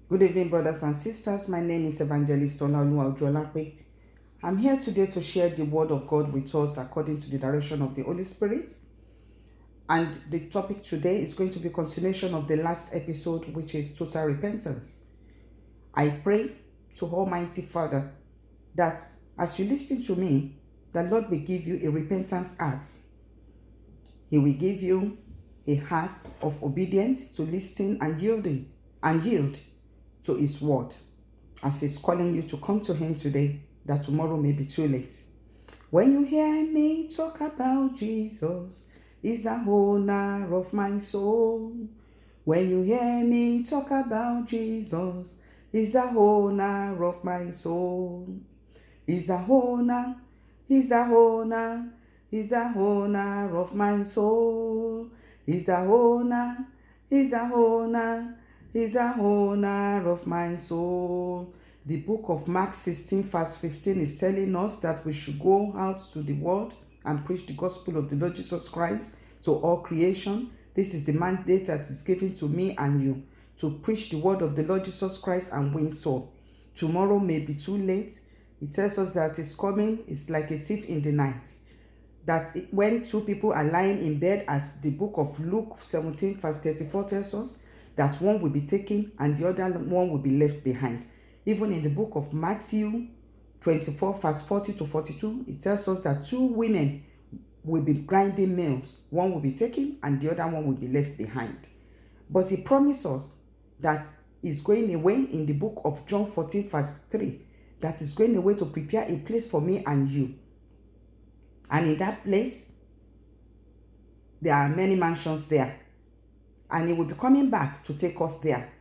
Good evening, brothers and sisters. My name is Evangelist Olaoluwa Ojolape. I'm here today to share the word of God with us according to the direction of the Holy Spirit. And the topic today is going to be continuation of the last episode, which is total repentance. I pray to Almighty Father that as you listen to me, the Lord will give you a repentance heart. He will give you a heart of obedience to listen and yield to his word, as he's calling you to come to him today, that tomorrow may be too late. When you hear me talk about Jesus, he's the owner of my soul. When you hear me talk about Jesus, he's the owner of my soul. He's the owner, he's the owner, he's the owner of my soul. He's the owner, he's the owner, he's the owner of my soul. The book of Mark 16 verse 15 is telling us that we should go out to the world and preach the gospel of the Lord Jesus Christ to all creation. This is the mandate that is given to me and you, to preach the word of the Lord Jesus Christ and win soul. Tomorrow may be too late. It tells us that his coming is like a thief in the night. That when two people are lying in bed, as the book of Luke 17 verse 34 tells us, that one will be taken and the other one will be left behind. Even in the book of Matthew 24 verse 40 to 42, it tells us that two women will be grinding mills. One will be taken and the other one will be left behind. But he promised us that he's going away in the book of John 14 verse 3, that is going away to prepare a place for me and you. And in that place, there are many mansions there. And he will be coming back to take us there.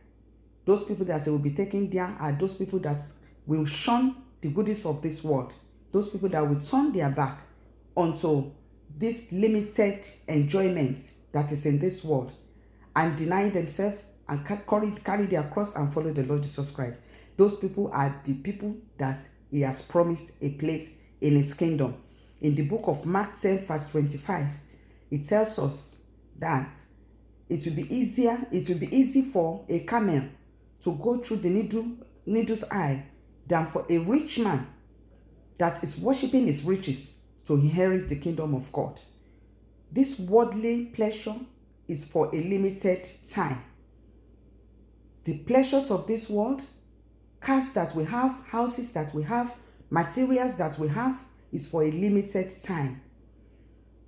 Those people that he will be taking there are those people that will shun the goodies of this world. Those people that will turn their back onto this limited enjoyment that is in this world and deny themselves and carry their cross and follow the Lord Jesus Christ. Those people are the people that he has promised a place in his kingdom. In the book of Mark 10 verse 25, it tells us that it will be easy for a camel to go through the needle's eye than for a rich man that is worshiping his riches to inherit the kingdom of God. This worldly pleasure is for a limited time. The pleasures of this world, cars that we have, houses that we have, materials that we have, is for a limited time.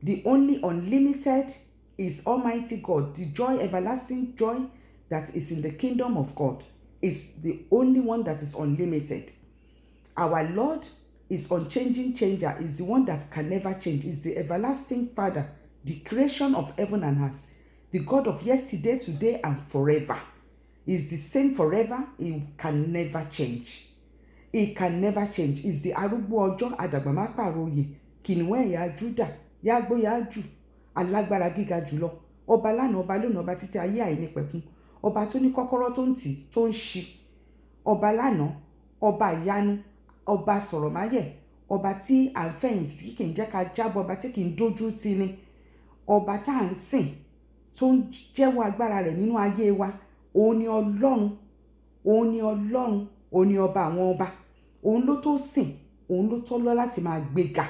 The only unlimited is Almighty God. The joy, everlasting joy that is in the kingdom of God is the only one that is unlimited. Our Lord is unchanging changer, is the one that can never change, is the everlasting Father, the creation of heaven and earth, the God of yesterday, today, and forever. Is the same forever. He can never change. He can never change. Is the arúgbó ọjọ́, àdàgbà má pàròyè, kìnìún ẹ̀yà Júdà, yágbó yájù, alágbára gíga jùlọ, ọba lánàá, ọba lónìí, ọba títí ayé àìnípẹ̀kun, ọba tó ní kọ́kọ́rọ́ tó ń tì tó ń ṣí, ọba lánàá, ọba ìyanu, ọba sọ̀rọ̀máyẹ̀, ọba tí à ń fẹ̀yìntì kì í jẹ́ ká jábọ̀, ọba tí kì í dójú tì ni, ọba tá à ń sìn tó ń jẹ́wọ́ agbára rẹ̀ nínú ayé wa. Òun ni Ọlọ́run, òun ni Ọlọ́run, òun ni ọba àwọn ọba, òun ló tó sìn, òun ló tó lọ láti máa gbéga.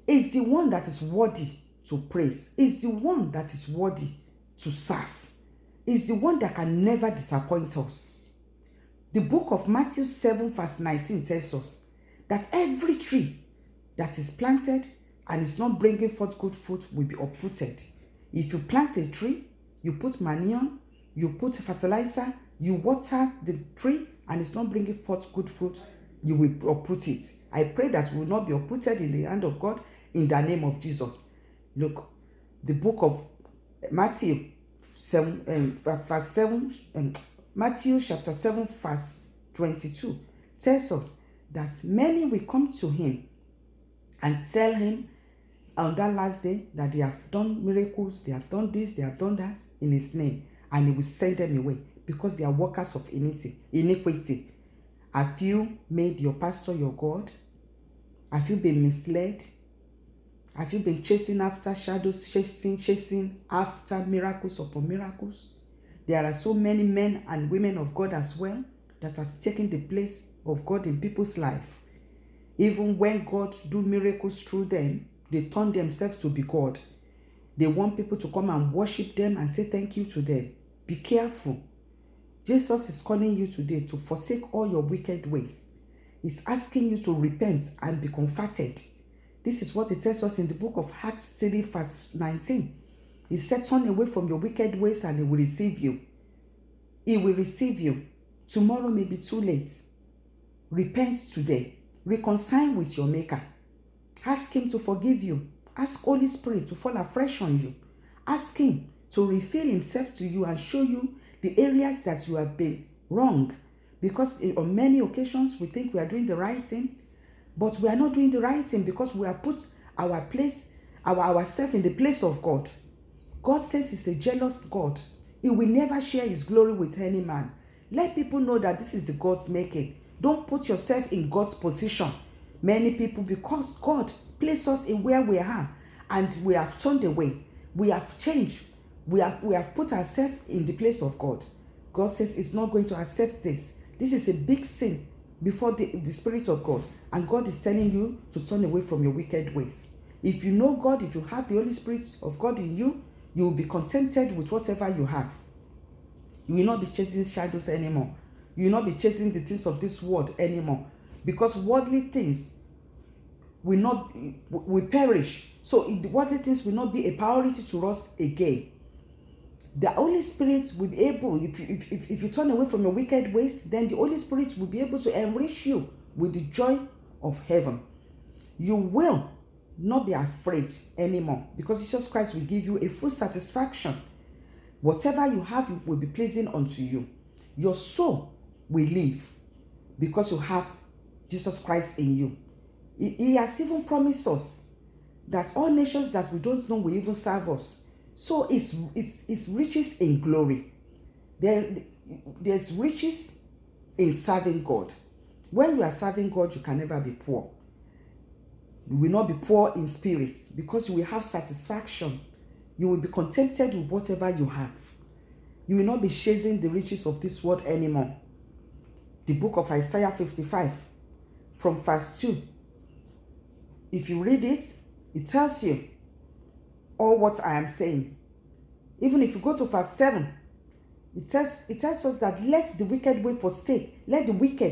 Is the one that is worthy to praise. Is the one that is worthy to serve. Is the one that can never disappoint us. The book of Matthew 7 verse 19 tells us that every tree that is planted and is not bringing forth good fruit will be uprooted. If you plant a tree, you put manure, you put fertilizer, you water the tree, and it's not bringing forth good fruit, you will uproot it. I pray that we will not be uprooted in the hand of God in the name of Jesus. Look, the book of Matthew 7, verse 7, Matthew chapter 7 verse 22 tells us that many will come to him and tell him on that last day that they have done miracles, they have done this, they have done that in his name, and he will send them away because they are workers of iniquity. Have you made your pastor your God? Have you been misled? Have you been chasing after shadows, chasing after miracles upon miracles? There are so many men and women of God as well that have taken the place of God in people's life. Even when God do miracles through them, they turn themselves to be God. They want people to come and worship them and say thank you to them. Be careful. Jesus is calling you today to forsake all your wicked ways. He's asking you to repent and be converted. This is what it tells us in the book of Acts 3 verse 19. He said, turn away from your wicked ways and he will receive you. He will receive you. Tomorrow may be too late. Repent today. Reconcile with your Maker. Ask him to forgive you. Ask Holy Spirit to fall afresh on you. Ask him to reveal himself to you and show you the areas that you have been wrong. Because on many occasions we think we are doing the right thing, but we are not doing the right thing because we have put ourselves in the place of God. God says he's a jealous God. He will never share his glory with any man. Let people know that this is the God's making. Don't put yourself in God's position. Many people, because God placed us in where we are and we have turned away, we have changed, we have put ourselves in the place of God. God says it's not going to accept this. This is a big sin before the Spirit of God, and God is telling you to turn away from your wicked ways. If you know God, if you have the Holy Spirit of God in you, you will be contented with whatever you have. You will not be chasing shadows anymore. You will not be chasing the things of this world anymore, because worldly things will perish. So the worldly things will not be a priority to us again. The Holy Spirit will be able, if you turn away from your wicked ways, then the Holy Spirit will be able to enrich you with the joy of heaven. You will not be afraid anymore, because Jesus Christ will give you a full satisfaction. Whatever you have will be pleasing unto you. Your soul will live because you have Jesus Christ in you. He has even promised us that all nations that we don't know will even serve us. So it's riches in glory. There's riches in serving God. When you are serving God, you can never be poor. You will not be poor in spirit, because you will have satisfaction. You will be contented with whatever you have. You will not be chasing the riches of this world anymore. The book of Isaiah 55 from verse 2. If you read it, it tells you all what I am saying. Even if you go to verse 7, it tells us that let the wicked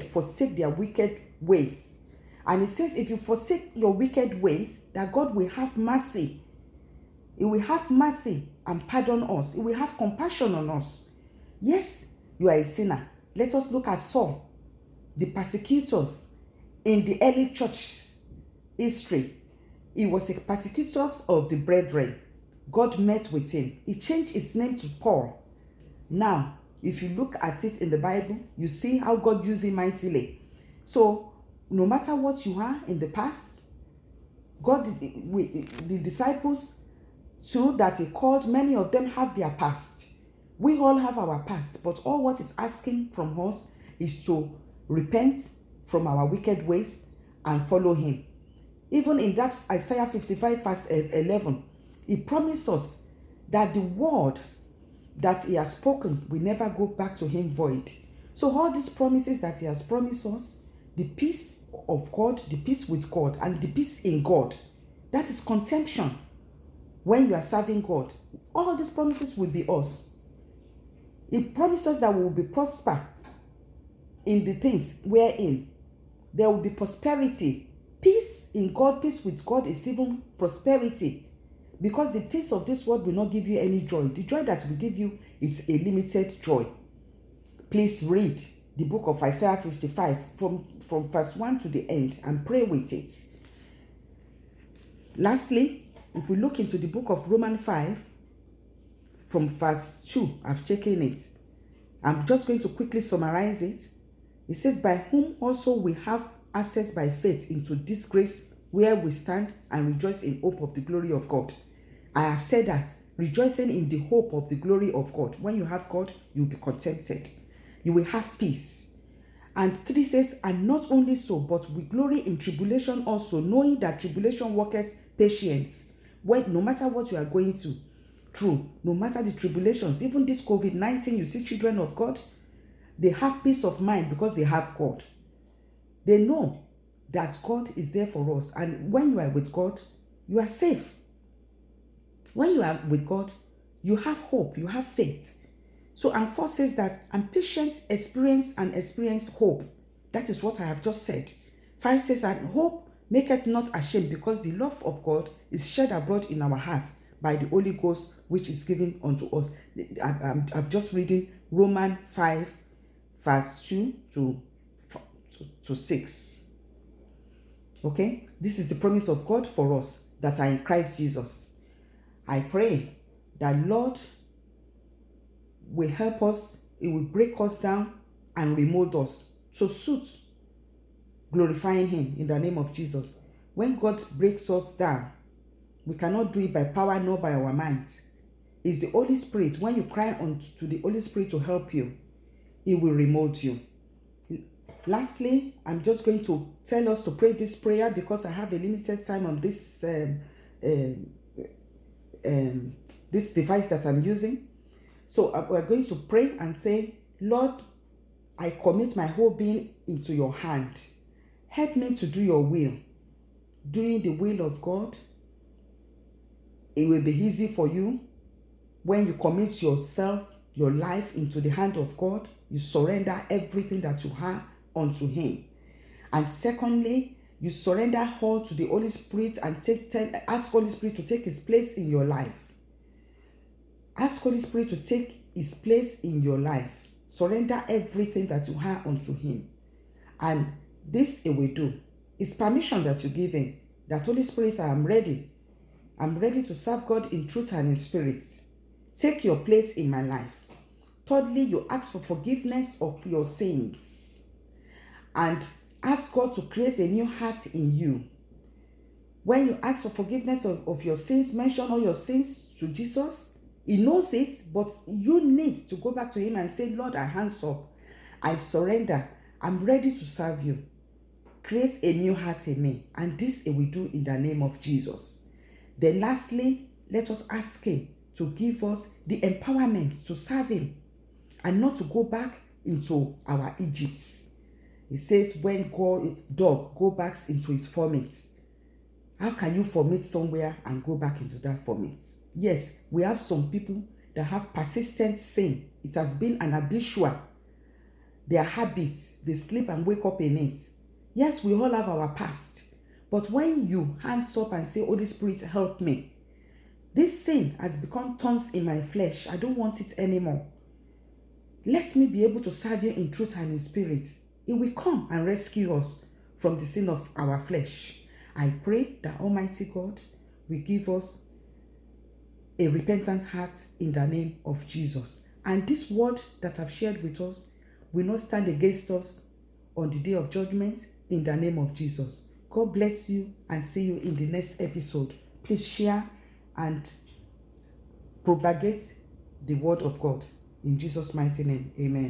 forsake their wicked ways. And it says, if you forsake your wicked ways, that God will have mercy. He will have mercy and pardon us. He will have compassion on us. Yes, you are a sinner. Let us look at Saul, the persecutors in the early church history. He was a persecutor of the brethren. God met with him. He changed his name to Paul. Now, if you look at it in the Bible, you see how God used him mightily. So, no matter what you are in the past, the disciples too that he called, many of them have their past. We all have our past, but all what is asking from us is to repent from our wicked ways and follow him. Even in that Isaiah 55 verse 11, he promised us that the word that he has spoken will never go back to him void. So all these promises that he has promised us, the peace of God, the peace with God, and the peace in God, that is contention. When you are serving God, all these promises will be us. He promised us that we will be prosper in the things wherein there will be prosperity. Peace in God, peace with God is even prosperity. Because the things of this world will not give you any joy. The joy that will give you is a limited joy. Please read the book of Isaiah 55 from verse 1 to the end and pray with it. Lastly, if we look into the book of Romans 5 from verse 2, I've taken it. I'm just going to quickly summarize it. It says, by whom also we have access by faith into this grace where we stand and rejoice in hope of the glory of God. I have said that, rejoicing in the hope of the glory of God. When you have God, you'll be contented. You will have peace. And 3 says, and not only so, but we glory in tribulation also, knowing that tribulation worketh patience. When, no matter what you are going through, through, no matter the tribulations. Even this COVID-19, you see children of God, they have peace of mind because they have God. They know that God is there for us. And when you are with God, you are safe. When you are with God, you have hope, you have faith. So, and 4 says that, and patient experience hope. That is what I have just said. 5 says, and hope maketh not ashamed, because the love of God is shed abroad in our hearts by the Holy Ghost, which is given unto us. I've just reading Romans 5, verse 2 to 6. Okay? This is the promise of God for us that are in Christ Jesus. I pray that Lord will help us, it will break us down and remold us to suit glorifying him in the name of Jesus. When God breaks us down, we cannot do it by power nor by our mind. It's the Holy Spirit. When you cry unto the Holy Spirit to help you, it will remold you. Lastly, I'm just going to tell us to pray this prayer because I have a limited time on this this device that I'm using. So we're going to pray and say, Lord, I commit my whole being into your hand. Help me to do your will. Doing the will of God, it will be easy for you when you commit yourself, your life into the hand of God. You surrender everything that you have unto him. And secondly, you surrender all to the Holy Spirit and ask Holy Spirit to take his place in your life. Ask Holy Spirit to take his place in your life. Surrender everything that you have unto him. And this it will do. It's permission that you give him. That Holy Spirit, I am ready. I'm ready to serve God in truth and in spirit. Take your place in my life. Thirdly, you ask for forgiveness of your sins. And ask God to create a new heart in you. When you ask for forgiveness of your sins, mention all your sins to Jesus. He knows it, but you need to go back to him and say, Lord, I hands up. I surrender. I'm ready to serve you. Create a new heart in me. And this it will do in the name of Jesus. Then lastly, let us ask him to give us the empowerment to serve him and not to go back into our Egypts. It says when dog go back into his vomit, how can you vomit somewhere and go back into that vomit? Yes, we have some people that have persistent sin. It has been an habitual. Their habits, they sleep and wake up in it. Yes, we all have our past. But when you hands up and say, Holy Spirit, help me. This sin has become thorns in my flesh. I don't want it anymore. Let me be able to serve you in truth and in spirit. It will come and rescue us from the sin of our flesh. I pray that Almighty God will give us a repentant heart in the name of Jesus. And this word that I've shared with us will not stand against us on the day of judgment in the name of Jesus. God bless you and see you in the next episode. Please share and propagate the word of God. In Jesus' mighty name, amen.